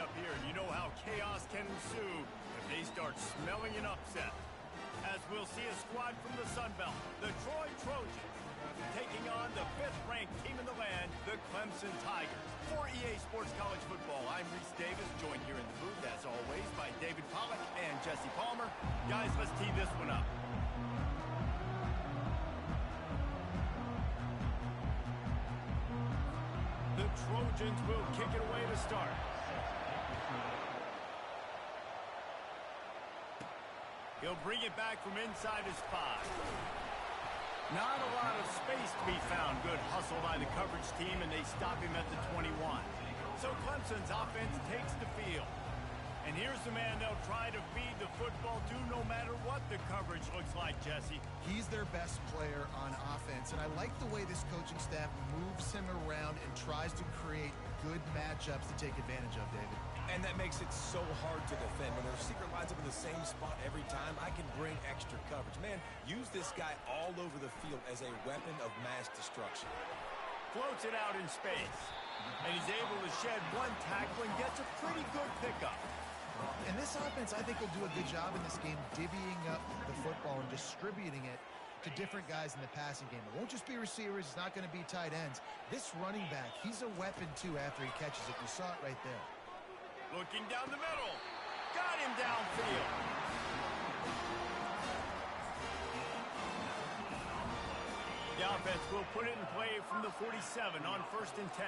up here, and you know how chaos can ensue if they start smelling an upset. As we'll see a squad from the Sun Belt, the Troy Trojans, taking on the 5th-ranked team in the land, the Clemson Tigers. For EA Sports College Football, I'm Reese Davis, joined here in the booth, as always, by David Pollack and Jesse Palmer. Guys, let's tee this one up. The Trojans will kick it away to start. He'll bring it back from inside his 5. Not a lot of space to be found. Good hustle by the coverage team, and they stop him at the 21. So Clemson's offense takes the field. And here's the man they'll try to feed the football to no matter what the coverage looks like, Jesse. He's their best player on offense, and I like the way this coaching staff moves him around and tries to create good matchups to take advantage of, David. And that makes it so hard to defend. When the receiver lines up in the same spot every time, I can bring extra coverage. Man, use this guy all over the field as a weapon of mass destruction. Floats it out in space. And he's able to shed one tackle and gets a pretty good pickup. And this offense, I think, will do a good job in this game divvying up the football and distributing it to different guys in the passing game. It won't just be receivers. It's not going to be tight ends. This running back, he's a weapon, too, after he catches it. You saw it right there. Looking down the middle. Got him downfield. The offense will put it in play from the 47 on 1st and 10.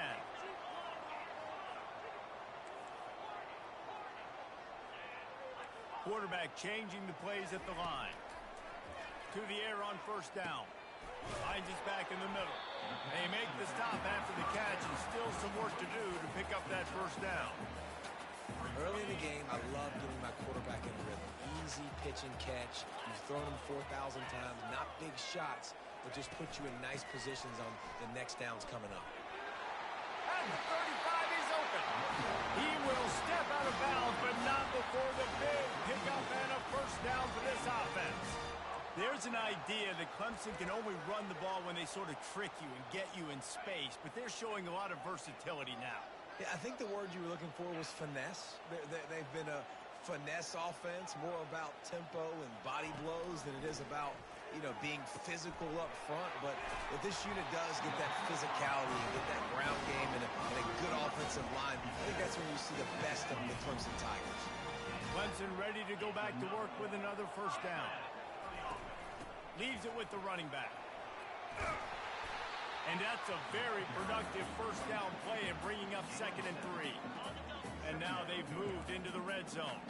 Quarterback changing the plays at the line. To the air on 1st down. Finds his back in the middle. They make the stop after the catch, and still some work to do to pick up that 1st down. Early in the game, I love getting my quarterback in a rhythm. Easy pitch and catch. You've thrown him 4,000 times. Not big shots, but just put you in nice positions on the next downs coming up. At the 35, he's open. He will step out of bounds, but not before the big pickup and a 1st down for this offense. There's an idea that Clemson can only run the ball when they sort of trick you and get you in space, but they're showing a lot of versatility now. Yeah, I think the word you were looking for was finesse. They've been a finesse offense, more about tempo and body blows than it is about, being physical up front. But if this unit does get that physicality and get that ground game and a good offensive line, I think that's when you see the best of the Clemson Tigers. Clemson ready to go back to work with another 1st down. Leaves it with the running back. And that's a very productive 1st down play and bringing up 2nd and 3. And now they've moved into the red zone.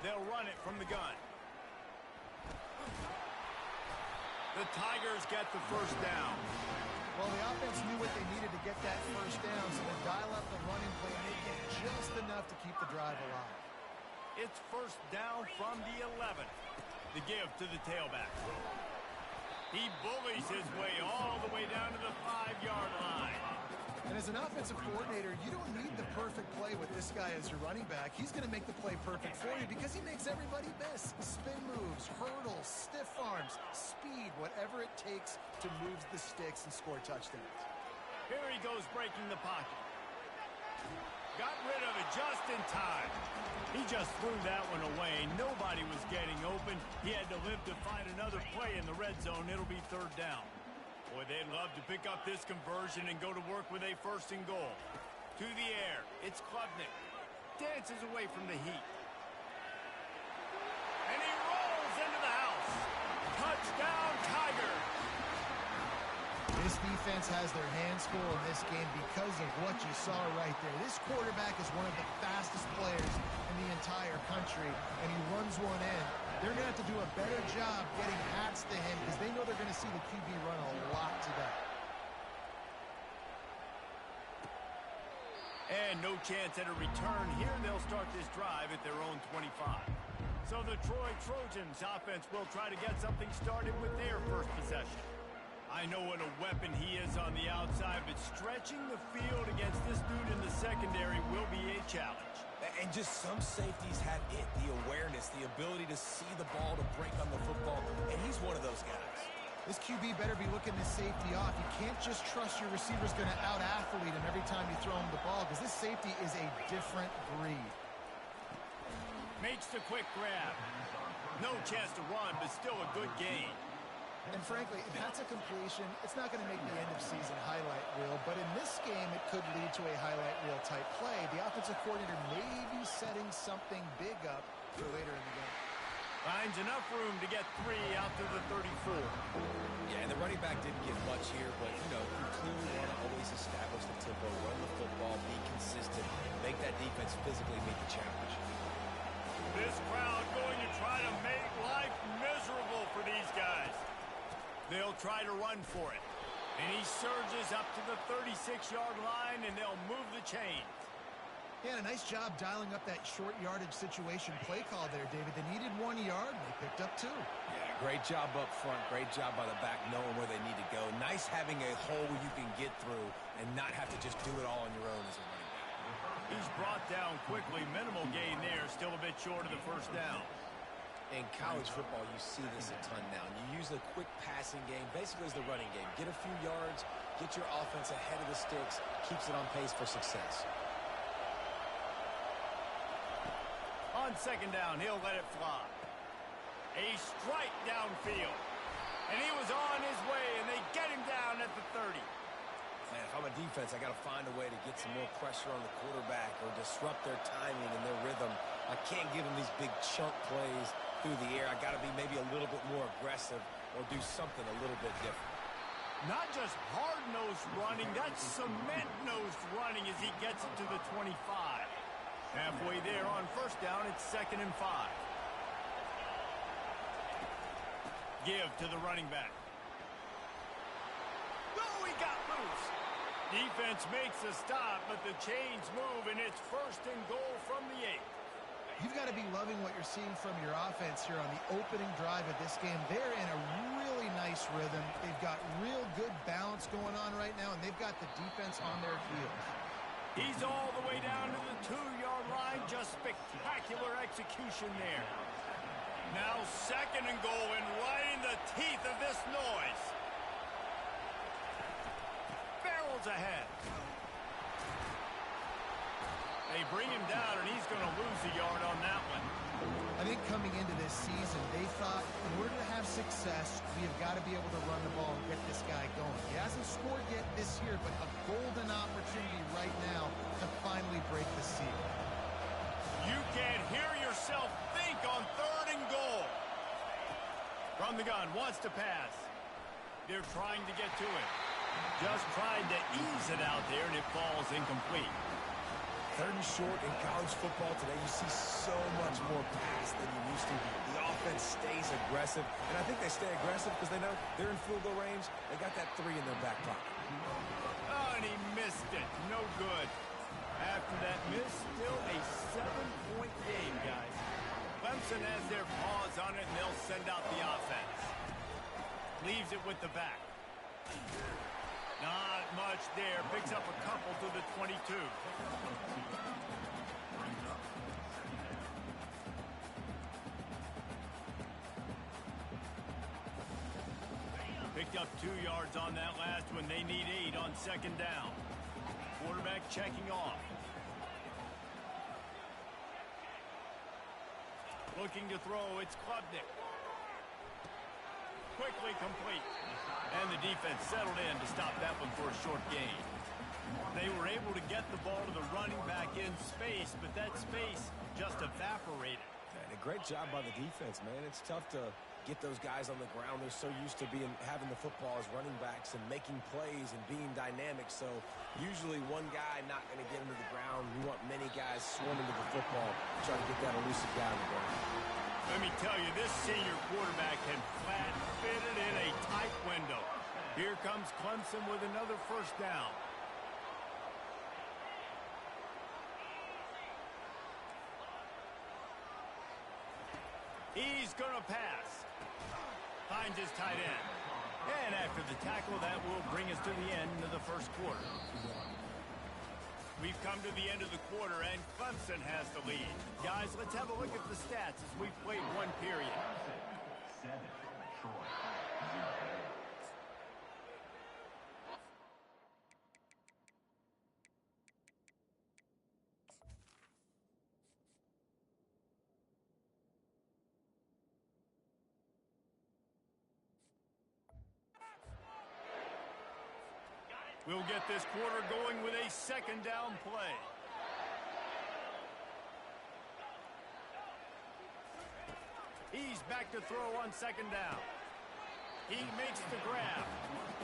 They'll run it from the gun. The Tigers get the 1st down. Well, the offense knew what they needed to get that 1st down, so they dial up the running play and they get just enough to keep the drive alive. It's 1st down from the 11. The give to the tailback. He bullies his way all the way down to the 5-yard line. And as an offensive coordinator, you don't need the perfect play with this guy as your running back. He's going to make the play perfect for you because he makes everybody miss. Spin moves, hurdles, stiff arms, speed, whatever it takes to move the sticks and score touchdowns. Here he goes breaking the pocket. Got rid of it just in time. He just threw that one away. Nobody was getting open. He had to live to find another play in the red zone. It'll be 3rd down. Boy, they'd love to pick up this conversion and go to work with a 1st and goal. To the air, it's Klubnik. Dances away from the heat. And he rolls into the house. Touchdown, Tigers! This defense has their hands full in this game because of what you saw right there. This quarterback is one of the fastest players in the entire country, and he runs one in. They're going to have to do a better job getting hats to him because they know they're going to see the QB run a lot today. And no chance at a return here. They'll start this drive at their own 25. So the Troy Trojans offense will try to get something started with their 1st possession. I know what a weapon he is on the outside, but stretching the field against this dude in the secondary will be a challenge. And just some safeties have it, the awareness, the ability to see the ball, to break on the football, and he's one of those guys. This QB better be looking this safety off. You can't just trust your receiver's going to out-athlete him every time you throw him the ball, because this safety is a different breed. Makes the quick grab. No chance to run, but still a good gain. And frankly, if that's a completion, it's not going to make the end-of-season highlight reel, but in this game, it could lead to a highlight reel type play. The offensive coordinator may be setting something big up for later in the game. Finds enough room to get 3 out to the 34. Yeah, and the running back didn't get much here, but, you clearly want to always establish the tempo, run the football, be consistent, make that defense physically meet the challenge. This crowd going to try to make life miserable for these guys. They'll try to run for it. And he surges up to the 36-yard line, and they'll move the chains. Yeah, a nice job dialing up that short yardage situation play call there, David. They needed 1 yard, and they picked up 2. Yeah, great job up front. Great job by the back knowing where they need to go. Nice having a hole where you can get through and not have to just do it all on your own as a running back. He's brought down quickly. Minimal gain there. Still a bit short of the first down. In college football, you see this a ton now. You use a quick passing game, basically as the running game. Get a few yards, get your offense ahead of the sticks, keeps it on pace for success. On second down, he'll let it fly. A strike downfield. And he was on his way, and they get him down at the 30. Man, if I'm a defense, I got to find a way to get some more pressure on the quarterback or disrupt their timing and their rhythm. I can't give them these big chunk plays through the air. I got to be maybe a little bit more aggressive or do something a little bit different. Not just hard-nosed running, that's cement-nosed running as he gets it to the 25. Halfway there on first down, it's 2nd and 5. Give to the running back. Oh, he got loose. Defense makes a stop, but the chains move, and it's 1st and goal from the 8. You've got to be loving what you're seeing from your offense here on the opening drive of this game. They're in a really nice rhythm. They've got real good balance going on right now, and they've got the defense on their heels. He's all the way down to the 2-yard line. Just spectacular execution there. Now 2nd and goal, and right in the teeth of this noise. Barrels ahead. They bring him down, and he's going to lose a yard on that one. I think coming into this season, they thought in order to have success, we have got to be able to run the ball and get this guy going. He hasn't scored yet this year, but a golden opportunity right now to finally break the seal. You can't hear yourself think on 3rd and goal. From the gun, wants to pass. They're trying to get to it. Just trying to ease it out there, and it falls incomplete. 3rd and short in college football today, you see so much more pass than you used to. The offense stays aggressive, and I think they stay aggressive because they know they're in field goal range. They got that 3 in their back pocket. Oh, and he missed it. No good. After that miss, still a 7-point game, guys. Clemson has their paws on it, and they'll send out the offense. Leaves it with the back. Not much there. Picks up a couple to the 22. Picked up 2 yards on that last one. They need 8 on 2nd down. Quarterback checking off. Looking to throw. It's Klubnik. Quickly complete. And the defense settled in to stop that one for a short gain. They were able to get the ball to the running back in space, but that space just evaporated. And a great job by the defense, man. It's tough to get those guys on the ground. They're so used to having the football as running backs and making plays and being dynamic. So usually one guy not going to get him to the ground. You want many guys swarming to the football, trying to get that elusive guy on the ground. Let me tell you, this senior quarterback can flat fit it in a tight window. Here comes Clemson with another first down. He's going to pass. Finds his tight end. And after the tackle, that will bring us to the end of the first quarter. We've come to the end of the quarter, and Clemson has the lead. Guys, let's have a look at the stats as we've played one period. We'll get this quarter going with a second down play. He's back to throw on second down. He makes the grab.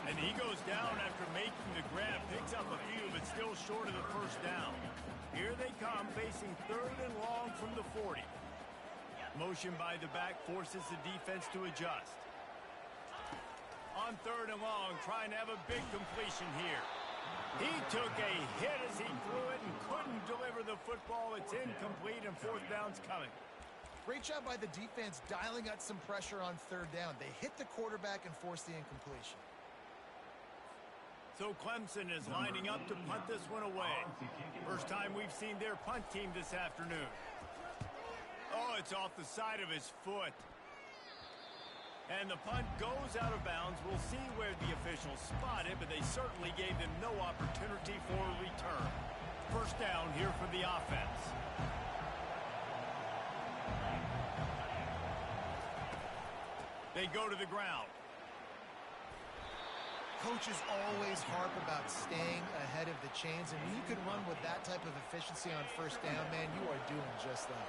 And he goes down after making the grab. Picks up a few, but still short of the first down. Here they come, facing third and long from the 40. Motion by the back forces the defense to adjust. On third and long, trying to have a big completion here. He took a hit as he threw it and couldn't deliver the football. It's incomplete, and fourth down's coming. Great job by the defense dialing out some pressure on third down. They hit the quarterback and forced the incompletion. So Clemson is lining up to punt this one away. First time we've seen their punt team this afternoon. Oh, it's off the side of his foot. And the punt goes out of bounds. We'll see where the officials spot it, but they certainly gave them no opportunity for a return. First down here for the offense. They go to the ground. Coaches always harp about staying ahead of the chains, and when you can run with that type of efficiency on first down, man, you are doing just that.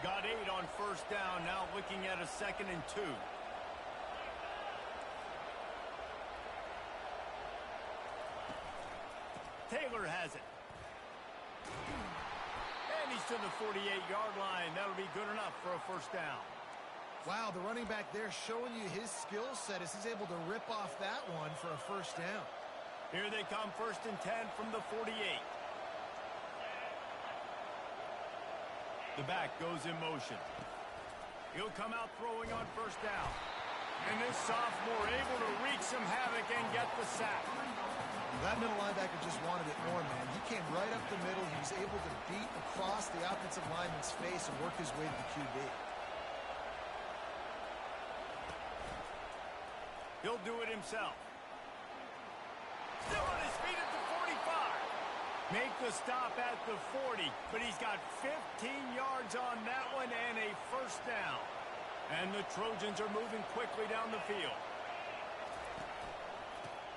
Got 8 on first down, now looking at a 2nd and 2. Taylor has it. And he's to the 48-yard line. That'll be good enough for a first down. Wow, the running back there showing you his skill set as he's able to rip off that one for a first down. Here they come, 1st and 10 from the 48. The back goes in motion. He'll come out throwing on first down. And this sophomore able to wreak some havoc and get the sack. That middle linebacker just wanted it more, man. He came right up the middle. He was able to beat across the offensive lineman's face and work his way to the QB. He'll do it himself. Still on his feet at the 45. Make the stop at the 40, but he's got 15 yards on that one and a first down. And the Trojans are moving quickly down the field.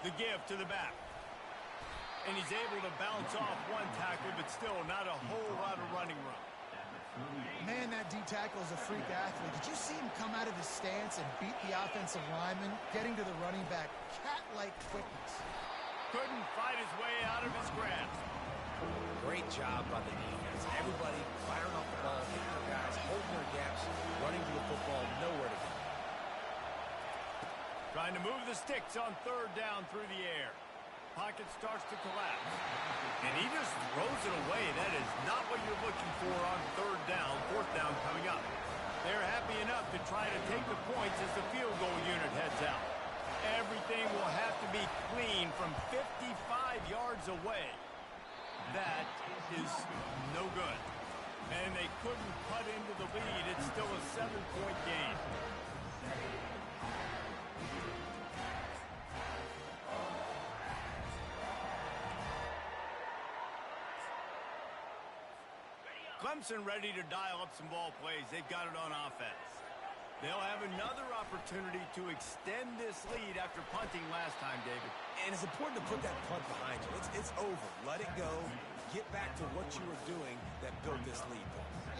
The give to the back. And he's able to bounce off one tackle, but still not a whole lot of running room. Man, that D-tackle is a freak athlete. Did you see him come out of his stance and beat the offensive lineman, getting to the running back? Cat-like quickness. Couldn't fight his way out of his grasp. Great job by the defense. Everybody firing off the ball, hitting their guys, holding their gaps, running to the football, nowhere to go. Trying to move the sticks on third down through the air. Pocket starts to collapse. And he just throws it away. That is not what you're looking for on third down. Fourth down coming up. They're happy enough to try to take the points as the field goal unit heads out. Everything will have to be clean from 55 yards away. That is no good. And they couldn't cut into the lead. It's still a 7-point game. Clemson ready to dial up some ball plays. They've got it on offense. They'll have another opportunity to extend this lead after punting last time, David. And it's important to put that punt behind you. It's over. Let it go. Get back to what you were doing that built this lead.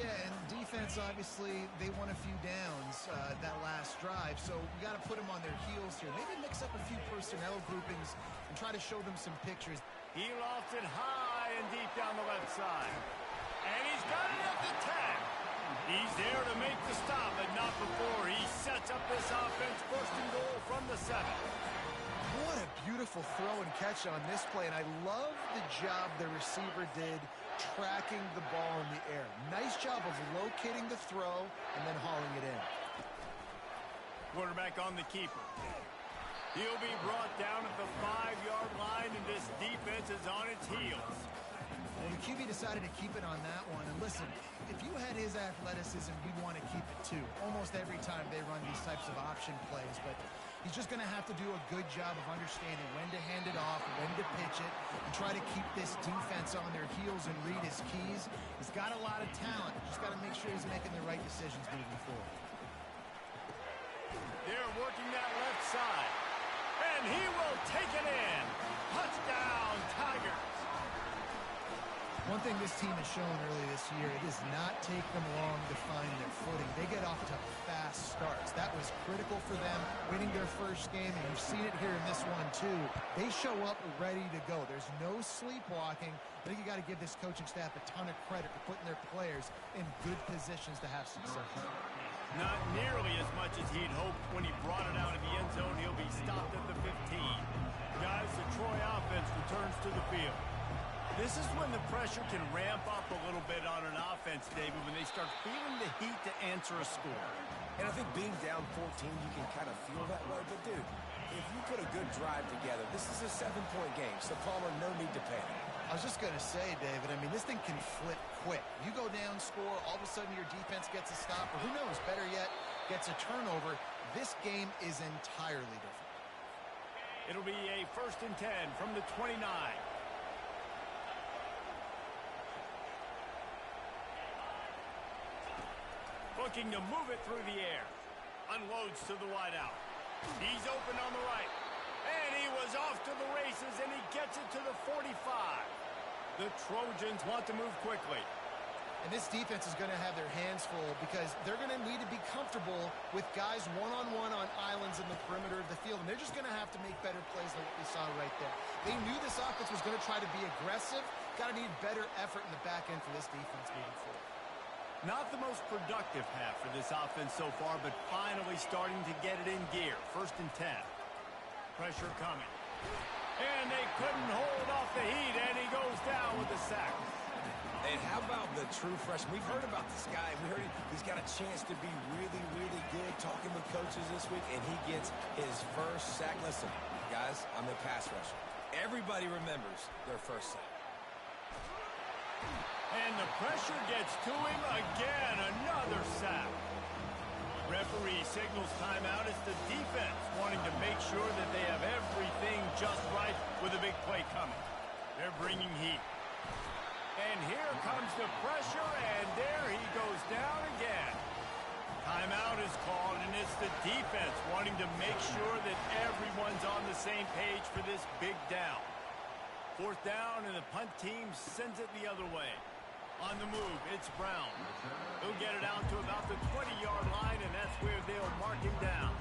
Yeah, and defense, obviously, they won a few downs that last drive, so we got to put them on their heels here. Maybe mix up a few personnel groupings and try to show them some pictures. He lofts it high and deep down the left side. And he's got it at the 10. He's there to make the stop, but not before. He sets up this offense, 1st and goal from the 7. What a beautiful throw and catch on this play, and I love the job the receiver did tracking the ball in the air. Nice job of locating the throw and then hauling it in. Quarterback on the keeper. He'll be brought down at the 5-yard line, and this defense is on its heels. Well, the QB decided to keep it on that one. And listen, if you had his athleticism, you'd want to keep it too. Almost every time they run these types of option plays. But he's just going to have to do a good job of understanding when to hand it off, when to pitch it, and try to keep this defense on their heels and read his keys. He's got a lot of talent. Just got to make sure he's making the right decisions moving forward. They're working that left side. And he will take it in. Touchdown. One thing this team has shown early this year, it does not take them long to find their footing. They get off to fast starts. That was critical for them, winning their first game, and you've seen it here in this one too. They show up ready to go. There's no sleepwalking. I think you got to give this coaching staff a ton of credit for putting their players in good positions to have success. Not nearly as much as he'd hoped when he brought it out of the end zone. He'll be stopped at the 15. Guys, the Troy offense returns to the field. This is when the pressure can ramp up a little bit on an offense, David, when they start feeling the heat to answer a score. And I think being down 14, you can kind of feel that way. But, dude, if you put a good drive together, this is a 7-point game. So, Palmer, no need to panic. I was just going to say, David, I mean, this thing can flip quick. You go down, score, all of a sudden your defense gets a stop, or who knows, better yet, gets a turnover. This game is entirely different. It'll be a 1st and 10 from the 29. Looking to move it through the air. Unloads to the wideout. He's open on the right. And he was off to the races, and he gets it to the 45. The Trojans want to move quickly. And this defense is going to have their hands full because they're going to need to be comfortable with guys one-on-one on islands in the perimeter of the field. And they're just going to have to make better plays than what we saw right there. They knew this offense was going to try to be aggressive. Got to need better effort in the back end for this defense moving forward. Not the most productive half for this offense so far, but finally starting to get it in gear. 1st and 10. Pressure coming. And they couldn't hold off the heat, and he goes down with a sack. And how about the true freshman? We've heard about this guy. We heard he's got a chance to be really, really good talking with coaches this week, and he gets his first sack. Listen, guys, I'm a pass rusher. Everybody remembers their first sack. And the pressure gets to him again. Another sack. Referee signals timeout. It's the defense wanting to make sure that they have everything just right with a big play coming. They're bringing heat. And here comes the pressure, and there he goes down again. Timeout is called, and it's the defense wanting to make sure that everyone's on the same page for this big down. 4th down, and the punt team sends it the other way. On the move, it's Brown. He'll get it out to about the 20-yard line, and that's where they'll mark him down.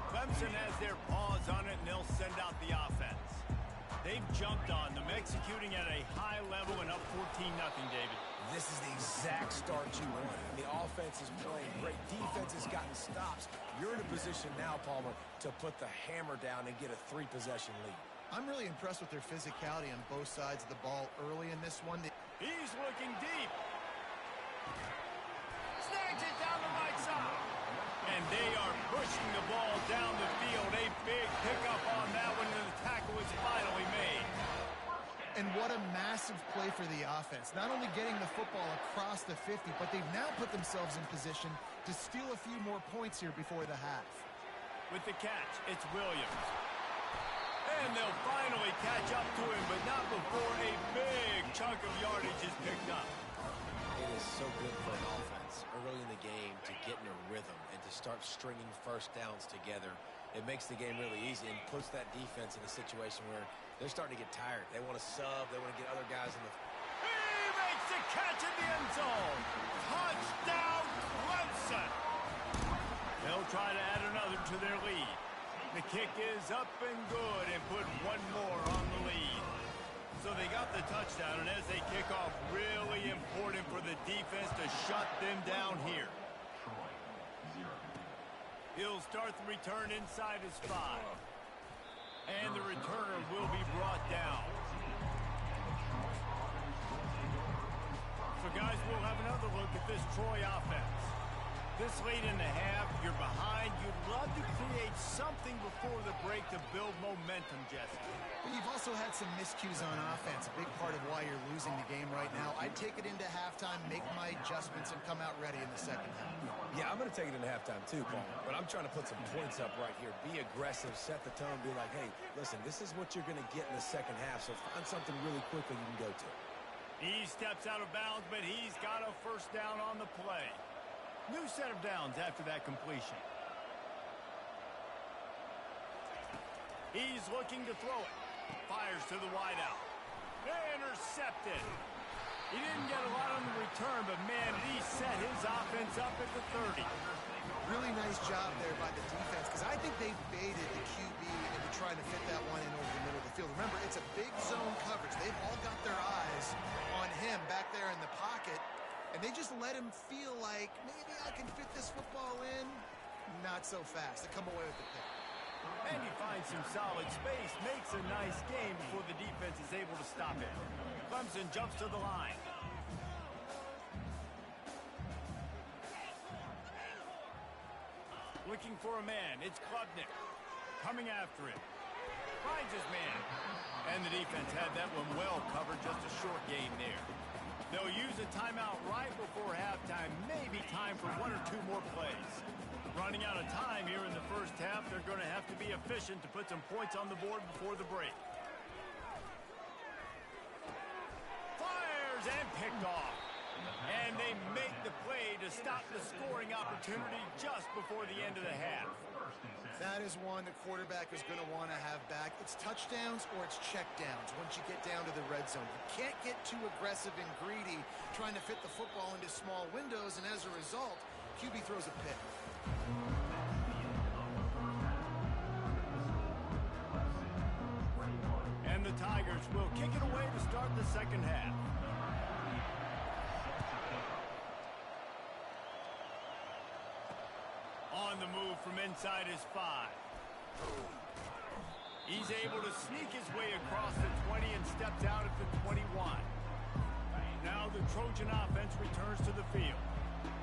Clemson has their paws on it, and they'll send out the offense. They've jumped on them, executing at a high level and up 14-0, David. This is the exact start you want. The offense is playing great. Defense has gotten stops. You're in a position now, Palmer, to put the hammer down and get a 3-possession lead. I'm really impressed with their physicality on both sides of the ball early in this one. He's looking deep. Snags it down the right side. And they are pushing the ball down the field. A big pickup on that one, and the tackle is finally made. And what a massive play for the offense. Not only getting the football across the 50, but they've now put themselves in position to steal a few more points here before the half. With the catch, it's Williams. And they'll finally catch up to him, but not before a big chunk of yardage is picked up. It is so good for an offense early in the game to get in a rhythm and to start stringing first downs together. It makes the game really easy and puts that defense in a situation where they're starting to get tired. They want to sub. They want to get other guys in the... He makes the catch in the end zone. Touchdown, Clemson. They'll try to add another to their lead. The kick is up and good and put one more on the lead. So they got the touchdown, and as they kick off, really important for the defense to shut them down here. He'll start the return inside his 5. And the returner will be brought down. So, guys, we'll have another look at this Troy offense. This late in the half, you're behind. You'd love to create something before the break to build momentum, Jesse. But you've also had some miscues on offense, a big part of why you're losing the game right now. I'd take it into halftime, make my adjustments, and come out ready in the second half. Yeah, I'm going to take it into halftime too, Paul. But I'm trying to put some points up right here. Be aggressive, set the tone, be like, hey, listen, this is what you're going to get in the second half, so find something really quickly you can go to. He steps out of bounds, but he's got a first down on the play. New set of downs after that completion. He's looking to throw it. Fires to the wideout. Intercepted. He didn't get a lot on the return, but, man, he set his offense up at the 30. Really nice job there by the defense, because I think they baited the QB into trying to fit that one in over the middle of the field. Remember, it's a big zone coverage. They've all got their eyes on him back there in the pocket, and they just let him feel like, maybe I can fit this football in. Not so fast. They come away with the pick. And he finds some solid space, makes a nice game before the defense is able to stop it. Clemson jumps to the line. Looking for a man. It's Klubnik. Coming after him. Finds his man. And the defense had that one well covered. Just a short game there. They'll use a timeout right before halftime. Maybe time for one or two more plays. Running out of time here in the first half. They're going to have to be efficient to put some points on the board before the break. Fires and picked off. And they make the play to stop the scoring opportunity just before the end of the half. That is one the quarterback is going to want to have back. It's touchdowns or it's checkdowns once you get down to the red zone. You can't get too aggressive and greedy trying to fit the football into small windows, and as a result, QB throws a pick. And the Tigers will kick it away to start the second half. On the move from inside his 5. He's able to sneak his way across the 20 and steps out at the 21. Now the Trojan offense returns to the field.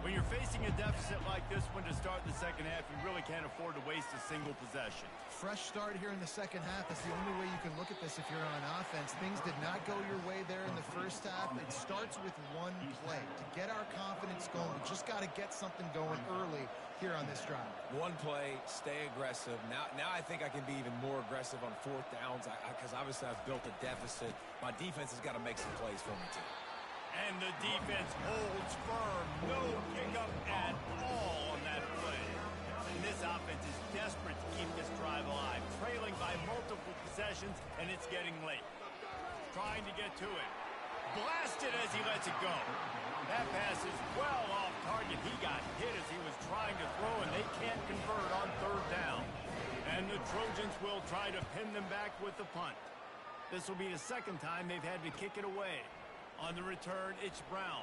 When you're facing a deficit like this one to start the second half, you really can't afford to waste a single possession. Fresh start here in the second half is the only way you can look at this if you're on offense. Things did not go your way there in the first half. It starts with one play. To get our confidence going, we just got to get something going early here on this drive. One play, stay aggressive. Now I think I can be even more aggressive on fourth downs because obviously I've built a deficit. My defense has got to make some plays for me too. And the defense holds firm. No pickup at all on that play. And this offense is desperate to keep this drive alive. Trailing by multiple possessions, and it's getting late. Trying to get to it. Blasted as he lets it go. That pass is well off target. He got hit as he was trying to throw, and they can't convert on third down. And the Trojans will try to pin them back with the punt. This will be the second time they've had to kick it away. On the return, it's Brown.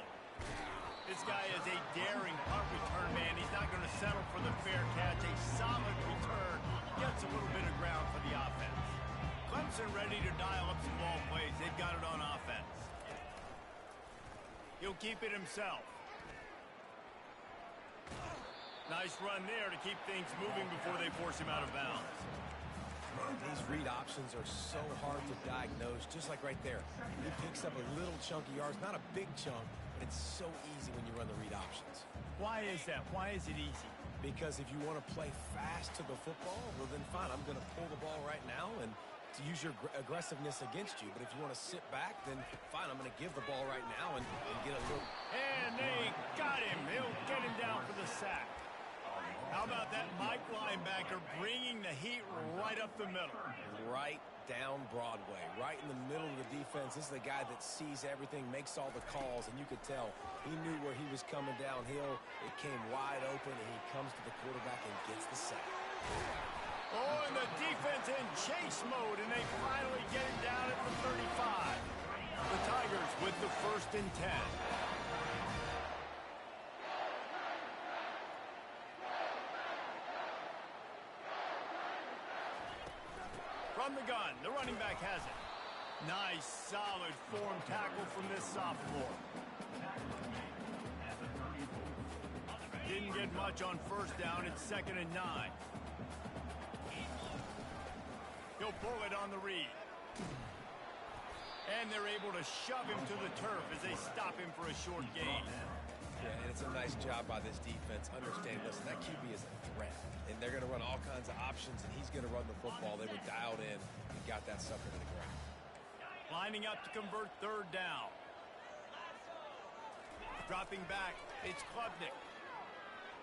This guy is a daring punt return man. He's not going to settle for the fair catch. A solid return. Gets a little bit of ground for the offense. Clemson ready to dial up some ball plays. They've got it on offense. He'll keep it himself. Nice run there to keep things moving before they force him out of bounds. These read options are so hard to diagnose, just like right there. He picks up a little chunk of yards, not a big chunk, but it's so easy when you run the read options. Why is that? Why is it easy? Because if you want to play fast to the football, well then fine, I'm going to pull the ball right now and to use your aggressiveness against you. But if you want to sit back, then fine, I'm going to give the ball right now and get a little... And they got him. He'll get him down for the sack. How about that Mike linebacker bringing the heat right up the middle? Right down Broadway, right in the middle of the defense. This is the guy that sees everything, makes all the calls, and you could tell he knew where he was coming downhill. It came wide open, and he comes to the quarterback and gets the sack. Oh, and the defense in chase mode, and they finally get him down at the 35. The Tigers with the 1st and 10. From the gun, the running back has it. Nice, solid form tackle from this sophomore. Didn't get much on first down. It's 2nd and 9. He'll pull it on the read. And they're able to shove him to the turf as they stop him for a short gain. Yeah, and it's a nice job by this defense. Understand, listen, that QB is a threat. And they're going to run all kinds of options, and he's going to run the football. They were dialed in and got that sucker to the ground. Lining up to convert 3rd down. Dropping back, it's Klubnik.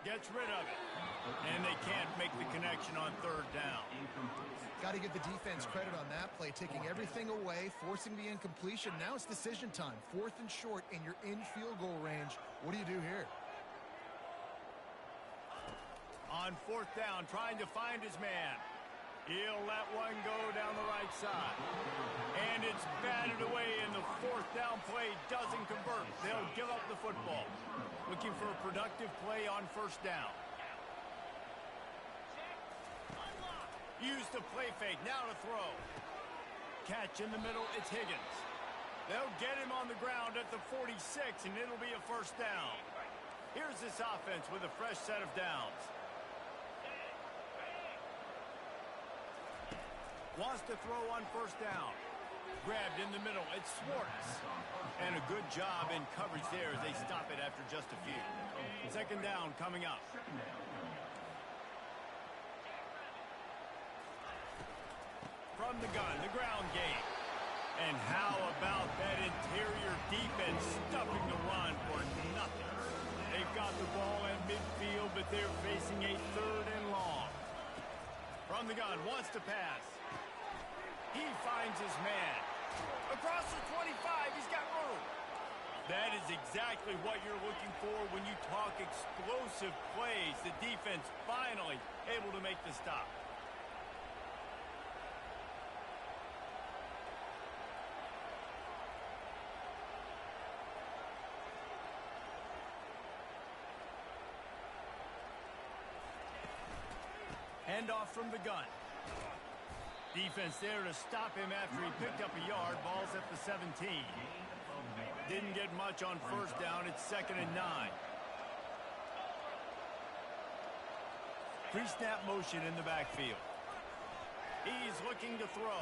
Gets rid of it. And they can't make the connection on third down. Got to give the defense credit on that play, taking everything away, forcing the incompletion. Now it's decision time. 4th and short, and you're in field goal range. What do you do here? On 4th down, trying to find his man. He'll let one go down the right side. And it's batted away, and the 4th down play doesn't convert. They'll give up the football. Looking for a productive play on 1st down. Use the play fake, now to throw. Catch in the middle, it's Higgins. They'll get him on the ground at the 46, and it'll be a 1st down. Here's this offense with a fresh set of downs. Wants to throw on 1st down. Grabbed in the middle, it's Schwartz. And a good job in coverage there as they stop it after just a few. 2nd down coming up. From the gun, the ground game. And how about that interior defense stuffing the run for nothing? They've got the ball at midfield, but they're facing a 3rd and long. From the gun, wants to pass. He finds his man. Across the 25, he's got room. That is exactly what you're looking for when you talk explosive plays. The defense finally able to make the stop. Handoff from the gun. Defense there to stop him after he picked up a yard. Ball's at the 17. Didn't get much on 1st down. It's 2nd and 9. Pre-snap motion in the backfield. He's looking to throw.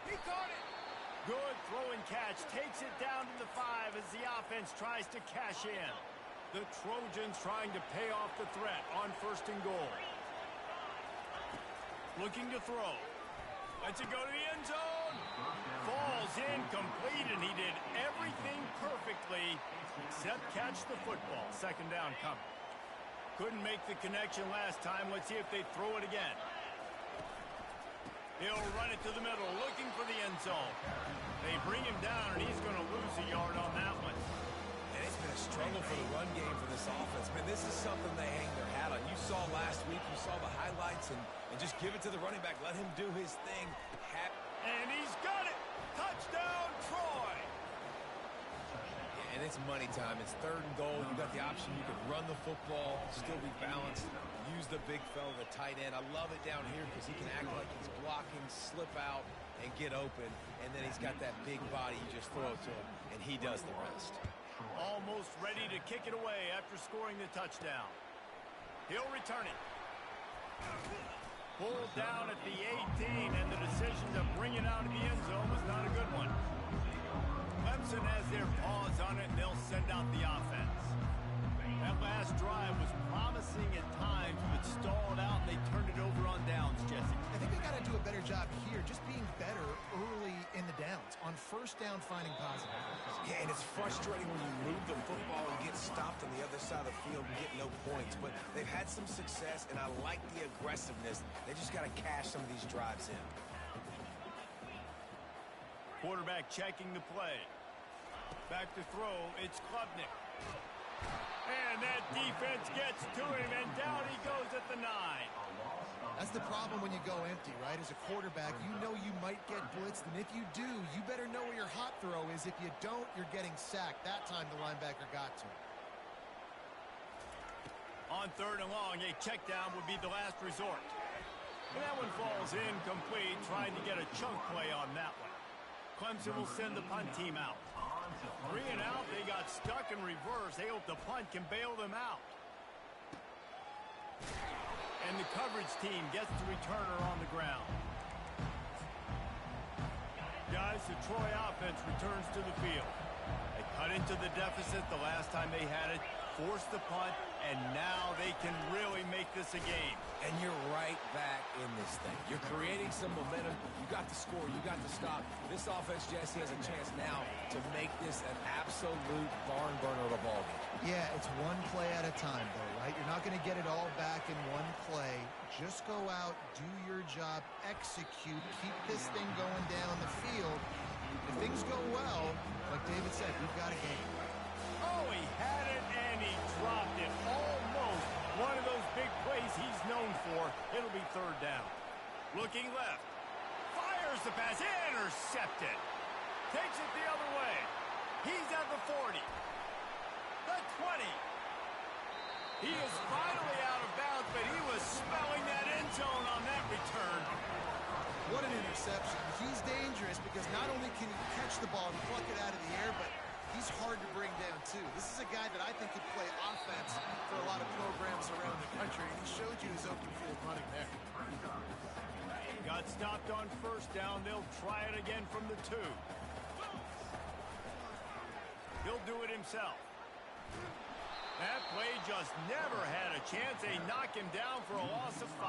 He caught it. Good throw and catch. Takes it down to the 5 as the offense tries to cash in. The Trojans trying to pay off the threat on 1st and goal. Looking to throw. Lets it go to the end zone. Falls incomplete, and he did everything perfectly except catch the football. 2nd down coming. Couldn't make the connection last time. Let's see if they throw it again. He'll run it to the middle, looking for the end zone. They bring him down, and he's going to lose a yard on that one. And it's been a struggle for the run game for this offense. Man, this is something they hang their hat on. You saw last week, you saw the highlights, and just give it to the running back. Let him do his thing. And he's got it. Touchdown, Troy. Yeah, and it's money time. It's 3rd and goal. You got the option. You can run the football, still be balanced, use the big fella, the tight end. I love it down here because he can act like he's blocking, slip out, and get open. And then he's got that big body. You just throw it to him, and he does the rest. Almost ready to kick it away after scoring the touchdown. He'll return it. Pulled down at the 18, and the decision to bring it out of the end zone was not a good one. Clemson has their paws on it, and they'll send out the offense. That last drive was promising at times, but stalled out, and they turned it over on downs, Jesse. I think they got to do a better job here, just being better early in the downs. On 1st down, finding positive. Yeah, and it's frustrating when you move the football and get stopped on the other side of the field and get no points. But they've had some success, and I like the aggressiveness. They just got to cash some of these drives in. Quarterback checking the play. Back to throw, it's Klubnik. And that defense gets to him, and down he goes at the 9. That's the problem when you go empty, right? As a quarterback, you know you might get blitzed, and if you do, you better know where your hot throw is. If you don't, you're getting sacked. That time the linebacker got to him. On 3rd and long, a check down would be the last resort. And that one falls incomplete, trying to get a chunk play on that one. Clemson will send the punt team out. 3 and out, they got stuck in reverse. They hope the punt can bail them out. And the coverage team gets the returner on the ground. Guys, the Troy offense returns to the field. They cut into the deficit the last time they had it, forced the punt, and now they can really make this a game. And you're right back in this thing. You're creating some momentum. You got the score. You got the stop. This offense, Jesse, has a chance now to make this an absolute barn burner of a ball game. Yeah, it's one play at a time, though, right? right? You're not going to get it all back in one play. Just go out, do your job, execute, keep this thing going down the field. If things go well, like David said, we've got a game. Oh, he had it and he dropped it. Almost one of those big plays he's known for. It'll be third down. Looking left. Fires the pass. Intercepted. Takes it the other way. He's at the 40. The 20. He is finally out of bounds, but he was smelling that end zone on that return. What an interception. He's dangerous because not only can he catch the ball and pluck it out of the air, but he's hard to bring down, too. This is a guy that I think could play offense for a lot of programs around the country, and he showed you his open field running there. Got stopped on first down. They'll try it again from the 2. He'll do it himself. That play just never had a chance. They knock him down for a loss of 5.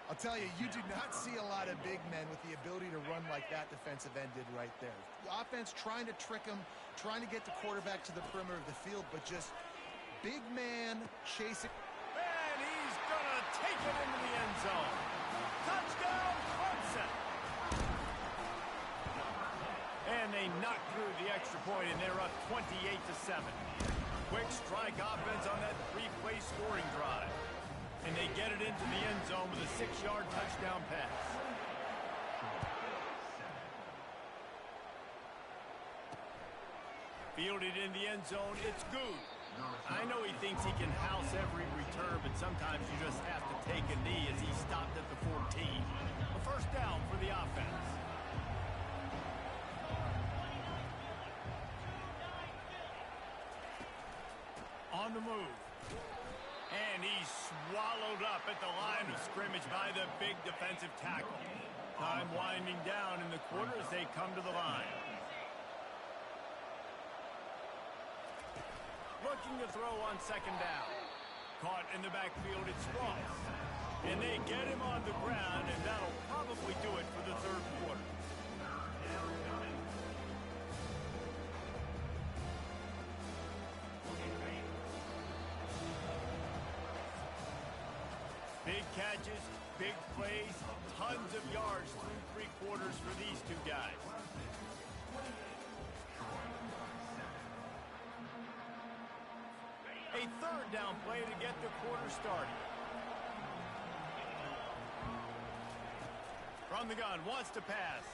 I'll tell you, you do not see a lot of big men with the ability to run like that defensive end did right there. The offense trying to trick him, trying to get the quarterback to the perimeter of the field, but just big man chasing. And he's going to take it into the end zone. Touchdown, Clemson. And they knock through the extra point, and they're up 28-7. Quick strike offense on that 3-play scoring drive. And they get it into the end zone with a 6-yard touchdown pass. Fielded in the end zone, it's good. I know he thinks he can house every return, but sometimes you just have to take a knee as he stopped at the 14. A first down for the offense. On the move. And he's swallowed up at the line of scrimmage by the big defensive tackle. Time winding down in the quarter as they come to the line. Looking to throw on second down. Caught in the backfield, it's Ross. And they get him on the ground, and that'll probably do it for the third quarter. Big catches, big plays, tons of yards through 3 quarters for these two guys. A third down play to get the quarter started. From the gun, wants to pass.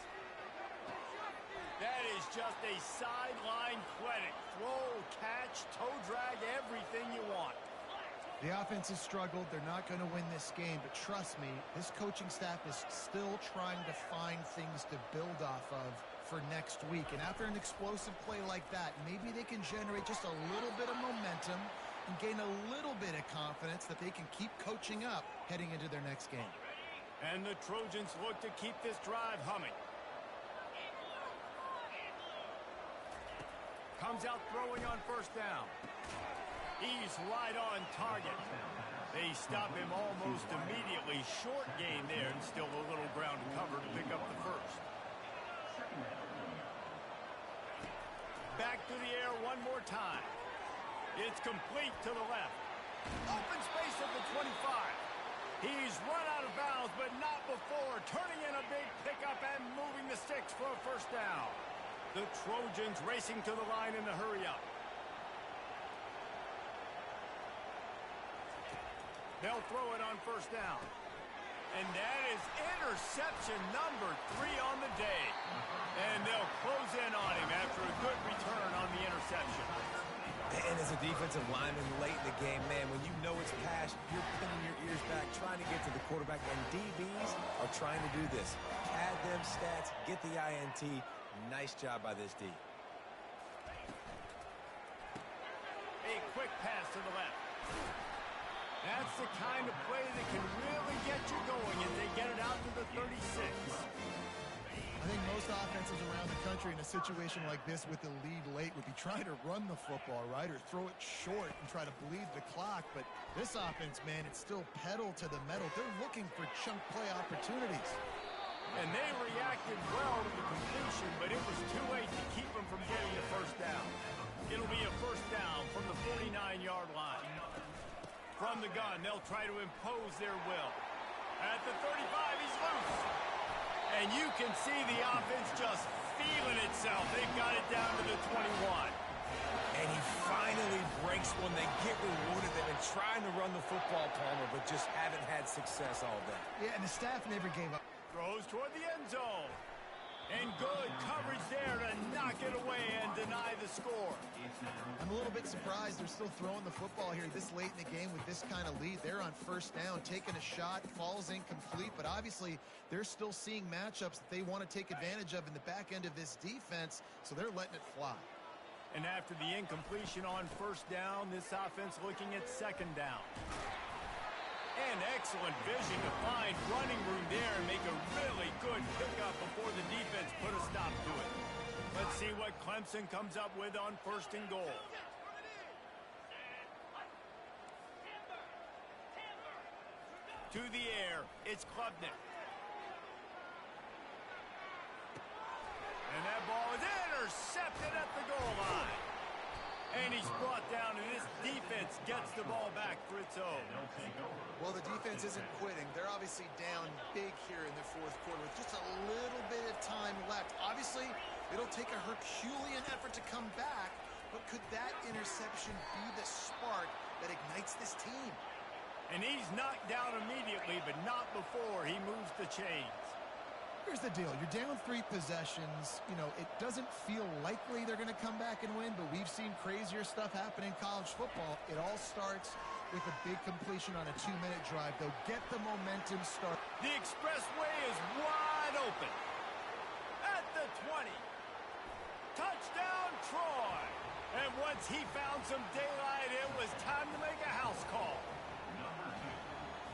That is just a sideline clinic. Throw, catch, toe drag, everything you want. The offense has struggled. They're not going to win this game, but trust me, this coaching staff is still trying to find things to build off of for next week. And after an explosive play like that, maybe they can generate just a little bit of momentum and gain a little bit of confidence that they can keep coaching up heading into their next game. And the Trojans look to keep this drive humming. Comes out throwing on first down. He's right on target. They stop him almost immediately. Short gain there and still a little ground to cover to pick up the first. Back to the air one more time. It's complete to the left. Open space at the 25. He's run out of bounds, but not before. Turning in a big pickup and moving the sticks for a first down. The Trojans racing to the line in the hurry-up. They'll throw it on first down. And that is interception number 3 on the day. And they'll close in on him after a good return on the interception. And as a defensive lineman late in the game, man, when you know it's pass, you're pinning your ears back, trying to get to the quarterback. And DBs are trying to do this. Pad them stats, get the INT. Nice job by this D. A quick pass to the left. That's the kind of play that can really get you going as they get it out to the 36. I think most offenses around the country in a situation like this with the lead late would be trying to run the football, right, or throw it short and try to bleed the clock. But this offense, man, it's still pedal to the metal. They're looking for chunk play opportunities. And they reacted well to the completion, but it was too late to keep them from getting the first down. It'll be a first down from the 49-yard line. From the gun, they'll try to impose their will. At the 35, he's loose. And you can see the offense just feeling itself. They've got it down to the 21. And he finally breaks when they get rewarded. They've been trying to run the football, Palmer, but just haven't had success all day. Yeah, and the staff never gave up. Throws toward the end zone. And good coverage there to knock it away and deny the score. I'm a little bit surprised they're still throwing the football here this late in the game with this kind of lead. They're on first down, taking a shot, falls incomplete, but obviously they're still seeing matchups that they want to take advantage of in the back end of this defense, so they're letting it fly. And after the incompletion on first down, this offense looking at second down. And excellent vision to find running room there and make a really good pickup before the defense put a stop to it. Let's see what Clemson comes up with on first and goal. To the air, it's Klubnik. And that ball is intercepted at the goal line. And he's brought down, and this defense gets the ball back for its own. Well, the defense isn't quitting. They're obviously down big here in the fourth quarter with just a little bit of time left. Obviously, it'll take a Herculean effort to come back, but could that interception be the spark that ignites this team? And he's knocked down immediately, but not before he moves the chains. Here's the deal. You're down 3 possessions. You know, it doesn't feel likely they're going to come back and win, but we've seen crazier stuff happen in college football. It all starts with a big completion on a 2-minute drive. They'll get the momentum start. The expressway is wide open. At the 20. Touchdown, Troy. And once he found some daylight, it was time to make a house call.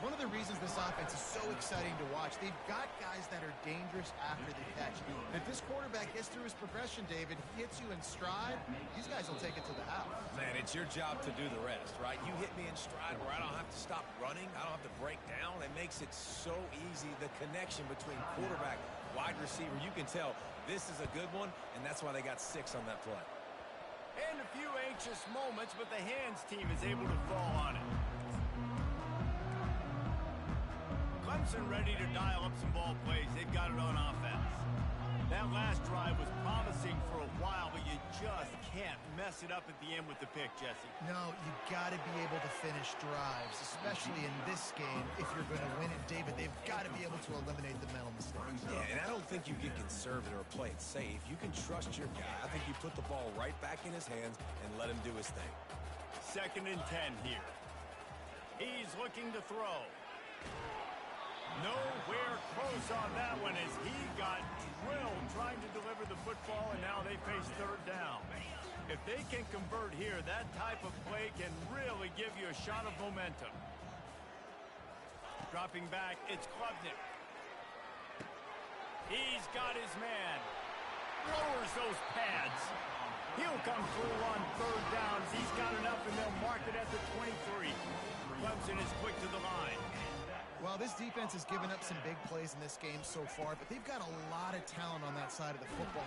One of the reasons this offense is so exciting to watch, they've got guys that are dangerous after the catch. If this quarterback gets through his progression, David, hits you in stride, these guys will take it to the house. Man, it's your job to do the rest, right? You hit me in stride where I don't have to stop running. I don't have to break down. It makes it so easy. The connection between quarterback, wide receiver, you can tell this is a good one, and that's why they got 6 on that play. And a few anxious moments, but the hands team is able to fall on it. Clemson ready to dial up some ball plays. They've got it on offense. That last drive was promising for a while, but you just can't mess it up at the end with the pick, Jesse. No, you got to be able to finish drives, especially in this game. If you're going to win it, David, they've got to be able to eliminate the mental mistakes. Yeah, and I don't think you get conservative or play it safe. You can trust your guy. I think you put the ball right back in his hands and let him do his thing. 2nd and 10 here. He's looking to throw. Nowhere close on that one as he got drilled trying to deliver the football, and now they face 3rd down. If they can convert here, that type of play can really give you a shot of momentum. Dropping back, it's Klubnik. He's got his man. Lowers those pads. He'll come through on 3rd down. He's got enough, and they'll mark it at the 23. Clemson is quick to the line. Well, this defense has given up some big plays in this game so far, but they've got a lot of talent on that side of the football.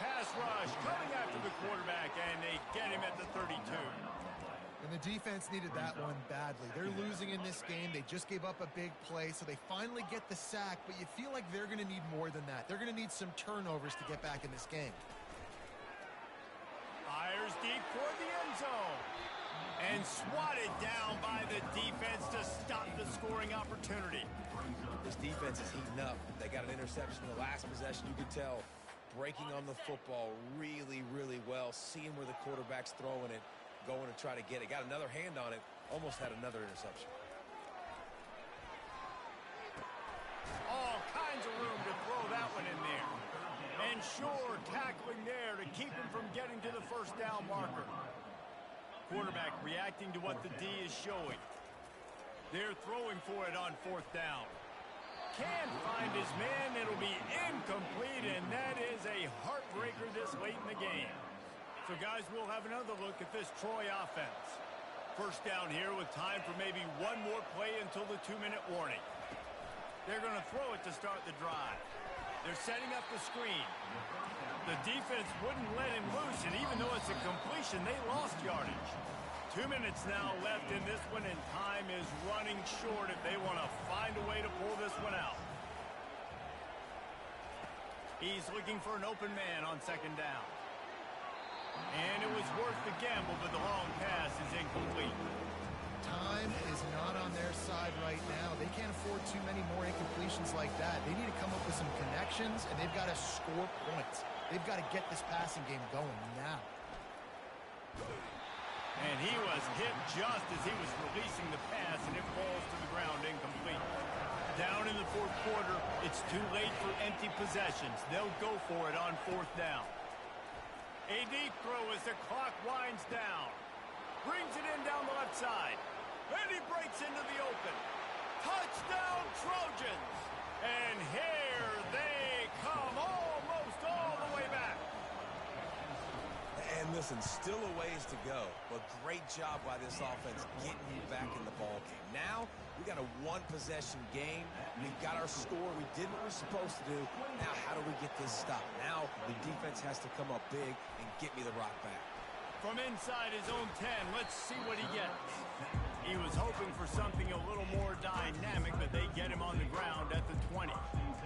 Pass rush coming after the quarterback, and they get him at the 32. And the defense needed that one badly. They're losing in this game. They just gave up a big play, so they finally get the sack, but you feel like they're going to need more than that. They're going to need some turnovers to get back in this game. Fires deep toward the end zone. And swatted down by the defense to stop the scoring opportunity. This defense is heating up. They got an interception in the last possession. You could tell breaking on the football really, really well. Seeing where the quarterback's throwing it, going to try to get it. Got another hand on it. Almost had another interception. All kinds of room to throw that one in there. And sure, tackling there to keep him from getting to the 1st down marker. Quarterback reacting to what the D is showing. They're throwing for it on 4th down. Can't find his man. It'll be incomplete, and that is a heartbreaker this late in the game. So, guys, we'll have another look at this Troy offense. 1st down here with time for maybe one more play until the 2-minute warning. They're going to throw it to start the drive. They're setting up the screen. The defense wouldn't let him loose, and even though it's a completion, they lost yardage. 2 minutes now left in this one, and time is running short if they want to find a way to pull this one out. He's looking for an open man on second down. And it was worth the gamble, but the long pass is incomplete. Time is not on their side right now. They can't afford too many more incompletions like that. They need to come up with some connections, and they've got to score points. They've got to get this passing game going now. And he was hit just as he was releasing the pass, and it falls to the ground incomplete. Down in the fourth quarter, it's too late for empty possessions. They'll go for it on fourth down. A deep throw as the clock winds down. Brings it in down the left side. And he breaks into the open. Touchdown, Trojans! And here they come, almost all the way back. And listen, still a ways to go, but great job by this offense getting you back in the ball game. Now, we got a one-possession game. We got our score. We did what we're supposed to do. Now, how do we get this stopped? Now, the defense has to come up big and get me the rock back. From inside his own 10, let's see what he gets. He was hoping for something a little more dynamic, but they get him on the ground at the 20.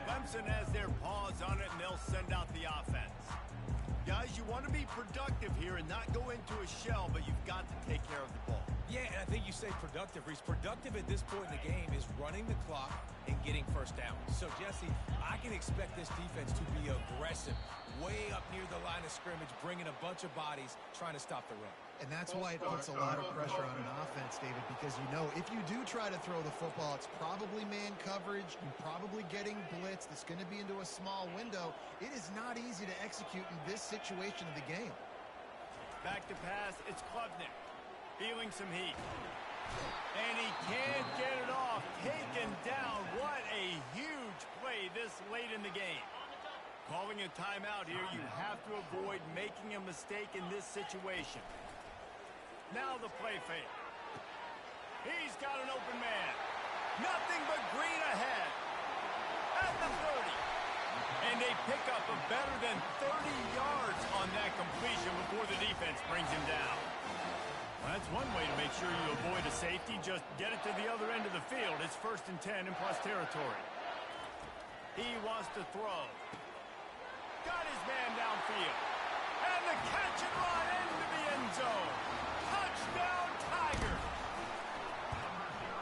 Clemson has their paws on it, and they'll send out the offense. Guys, you want to be productive here and not go into a shell, but you've got to take care of the ball. Yeah, and I think you say productive, Reese. Productive at this point in the game is running the clock and getting first down. So, Jesse, I can expect this defense to be aggressive, way up near the line of scrimmage, bringing a bunch of bodies, trying to stop the run. And that's why it puts a lot of pressure on an offense, David, because you know if you do try to throw the football, it's probably man coverage. You're probably getting blitzed. It's going to be into a small window. It is not easy to execute in this situation of the game. Back to pass, it's Klubnik. Feeling some heat. And he can't get it off. Taken down. What a huge play this late in the game. Calling a timeout here, you have to avoid making a mistake in this situation. Now the play fake. He's got an open man. Nothing but green ahead. At the 30. And they pick up a better than 30 yards on that completion before the defense brings him down. Well, that's one way to make sure you avoid a safety. Just get it to the other end of the field. It's 1st and 10 in plus territory. He wants to throw. Got his man downfield. And the catch and run into the end zone. Touchdown, Tigers.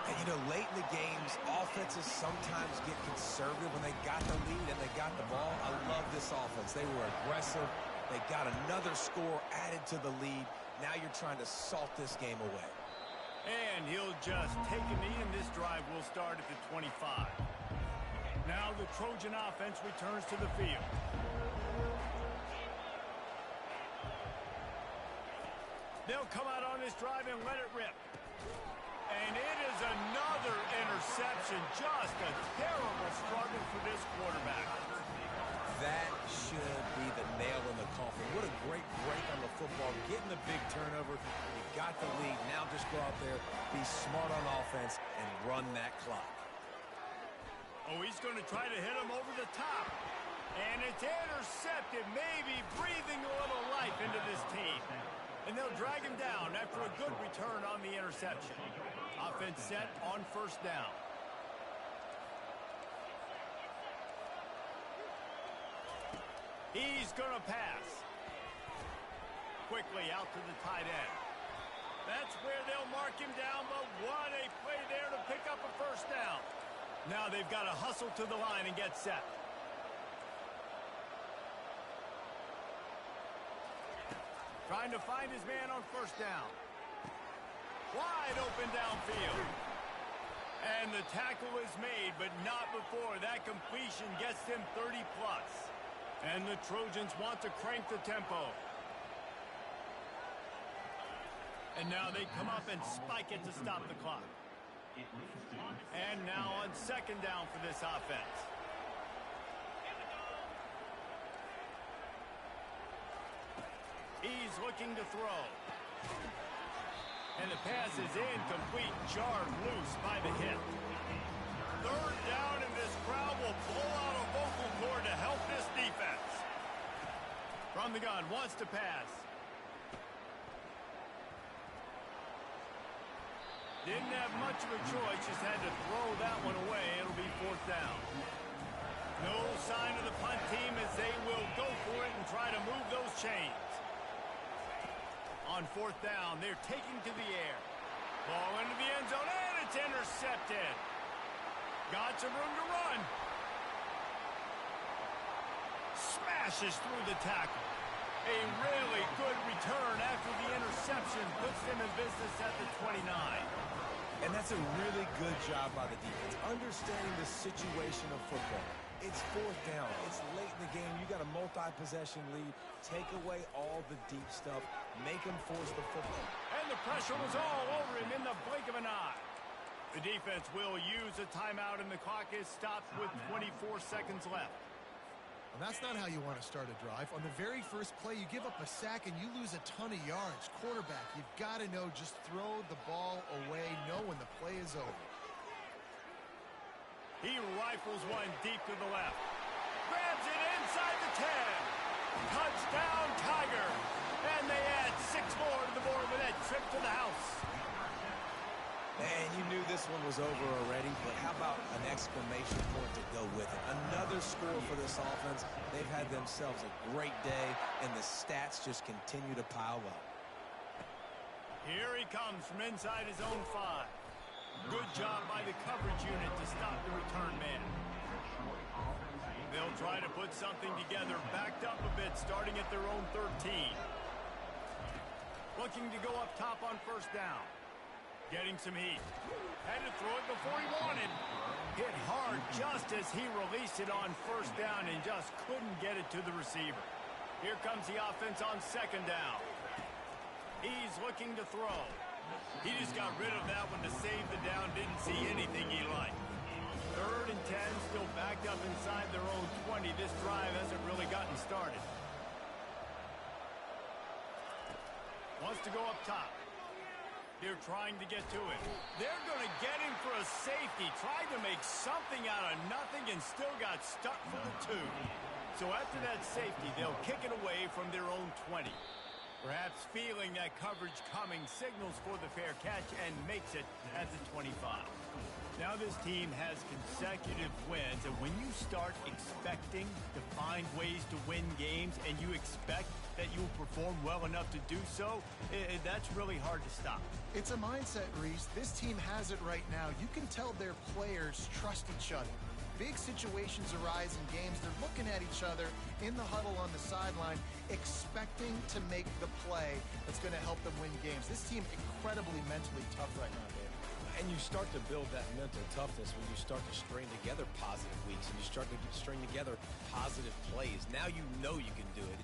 And, you know, late in the games, offenses sometimes get conservative when they got the lead and they got the ball. I love this offense. They were aggressive. They got another score added to the lead. Now you're trying to salt this game away. And he'll just take a knee, and this drive will start at the 25. Now the Trojan offense returns to the field. They'll come out on this drive and let it rip. And it is another interception. Just a terrible struggle for this quarterback. That should be the nail in the coffin. What a great break on the football. Getting the big turnover. You got the lead. Now just go out there, be smart on offense, and run that clock. Oh, he's going to try to hit him over the top. And it's intercepted, maybe breathing a little life into this team. And they'll drag him down after a good return on the interception. Offense set on 1st down. He's going to pass. Quickly out to the tight end. That's where they'll mark him down, but what a play there to pick up a 1st down. Now they've got to hustle to the line and get set. Trying to find his man on 1st down. Wide open downfield. And the tackle is made, but not before that completion gets them 30+. And the Trojans want to crank the tempo. And now they come up and spike it to stop the clock. And now on 2nd down for this offense. He's looking to throw. And the pass is incomplete, jarred loose by the hit. 3rd down, and this crowd will pull out a vocal cord to help the gun, wants to pass. Didn't have much of a choice, just had to throw that one away. It'll be 4th down. No sign of the punt team as they will go for it and try to move those chains. On 4th down, they're taking to the air. Ball into the end zone, and it's intercepted. Got some room to run. Smashes through the tackle. A really good return after the interception puts them in business at the 29. And that's a really good job by the defense, understanding the situation of football. It's 4th down. It's late in the game. You got a multi-possession lead. Take away all the deep stuff. Make him force the football. And the pressure was all over him in the blink of an eye. The defense will use a timeout, and the clock is stopped with 24 seconds left. And that's not how you want to start a drive. On the very first play, you give up a sack and you lose a ton of yards. Quarterback, you've got to know, just throw the ball away, know when the play is over. He rifles one deep to the left. Grabs it inside the 10. Touchdown, Tiger. And they add 6 more to the board with that trip to the house. And you knew this one was over already, but how about an exclamation point to go with it? Another score for this offense. They've had themselves a great day, and the stats just continue to pile up. Here he comes from inside his own 5. Good job by the coverage unit to stop the return man. They'll try to put something together, backed up a bit, starting at their own 13. Looking to go up top on 1st down. Getting some heat. Had to throw it before he wanted. Hit hard just as he released it on 1st down and just couldn't get it to the receiver. Here comes the offense on 2nd down. He's looking to throw. He just got rid of that one to save the down. Didn't see anything he liked. 3rd and 10, still backed up inside their own 20. This drive hasn't really gotten started. Wants to go up top. They're trying to get to it. They're going to get him for a safety. Tried to make something out of nothing and still got stuck for the 2. So after that safety, they'll kick it away from their own 20. Perhaps feeling that coverage coming, signals for the fair catch and makes it at the 25. Now this team has consecutive wins, and when you start expecting to find ways to win games and you expect that you'll perform well enough to do so, that's really hard to stop. It's a mindset, Reese. This team has it right now. You can tell their players trust each other. Big situations arise in games. They're looking at each other in the huddle on the sideline, expecting to make the play that's going to help them win games. This team incredibly mentally tough right now, Dave. And you start to build that mental toughness when you start to string together positive weeks and you start to string together positive plays. Now you know you can do it.